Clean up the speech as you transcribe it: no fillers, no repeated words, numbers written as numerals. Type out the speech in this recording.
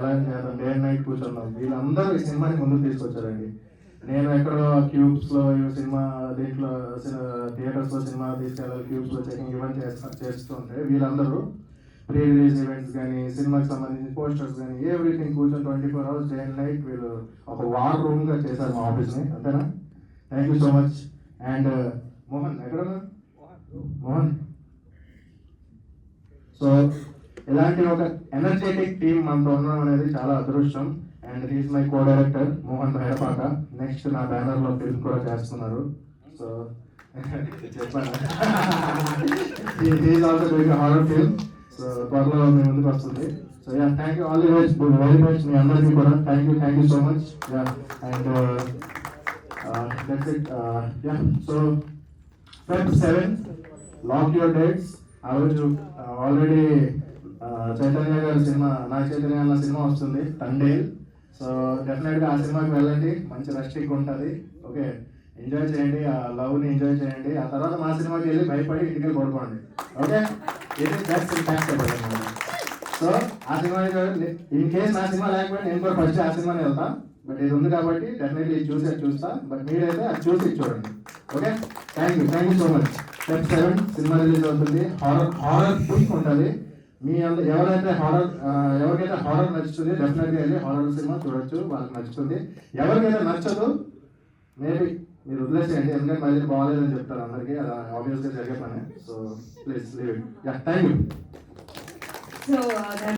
ఎలా చేద్దాం, day and night కూర్చున్నాం. వీళ్ళందరూ ఈ సినిమాని ముందుకు తీసుకొచ్చారండి. నేను ఎక్కడో క్యూబ్స్లో సినిమా దీంట్లో థియేటర్స్లో సినిమా తీసుకెళ్ళాలి, క్యూబ్స్లో చెకింగ్ ఇవన్నీ చేస్తుంటే వీళ్ళందరూ ప్రీ రిలీజ్ ఈవెంట్స్ కానీ, సినిమాకి సంబంధించిన పోస్టర్స్ కానీ ఎవ్రీథింగ్ కూర్చొని 24 hours డే అండ్ నైట్ వీళ్ళు ఒక వార్ రూమ్గా చేశారు మా ఆఫీస్ని. అంతేనా? Thank you so much. And Mohan ఎక్కడ మోహన్. సో ఇలాంటి ఒక ఎనర్జెటిక్ టీమ్ మనతో ఉండడం అనేది చాలా అదృష్టం. And he's my co director Mohan Bhairapaka. Next నా బ్యానర్లో ఫిల్మ్ కూడా చేస్తున్నారు. సో చెప్పాను, he's also doing horror film. So త్వరలో మీ ముందుకు వస్తుంది. So yeah, thank you all the best, very best మీ అందరికీ కూడా. Thank you so much. Yeah, and that's it. Yeah, so Feb 7th, lock your dates. ఆ రోజు ఆల్రెడీ చైతన్య గారి సినిమా, నా చైతన్య అన్న సినిమా వస్తుంది, తండేల్. సో డెఫినెట్గా ఆ సినిమాకి వెళ్ళండి, మంచి రష్టిక్ ఉంటుంది. ఓకే, ఎంజాయ్ చేయండి, ఆ లవ్ని ఎంజాయ్ చేయండి. ఆ తర్వాత మా సినిమాకి వెళ్ళి భయపడి ఇంటికి పడుకోండి. ఓకే, ఇది బెస్ట్ ఇంపాక్ట్ అయిపోయింది. సో ఆ సినిమా ఇన్ కేస్ నా సినిమా లేకపోతే నేను కూడా ఫస్ట్ ఆ సినిమాని వెళ్తాను. బట్ ఇది ఉంది కాబట్టి డెఫినెట్లీ ఇది చూస్తా. బట్ మీరైతే అది చూసి చూడండి. Okay, thank you so much. Feb 7 cinema release అవుతుంది. హారర్ థీమ్ ఉంటుంది. ఎవరికైతే హారర్ నచ్చుతుంది డెఫినెట్గా వెళ్ళి హారర్ సినిమా చూడొచ్చు, వాళ్ళకి నచ్చుతుంది. ఎవరికైతే నచ్చదు మేబీ మీరు వదిలేసేయండి, ఎందుకంటే మళ్ళీ బాగాలేదని చెప్తారు అందరికీ, అది ఆబ్వియస్గా జరిగే పని. So please leave it. Yeah, thank you.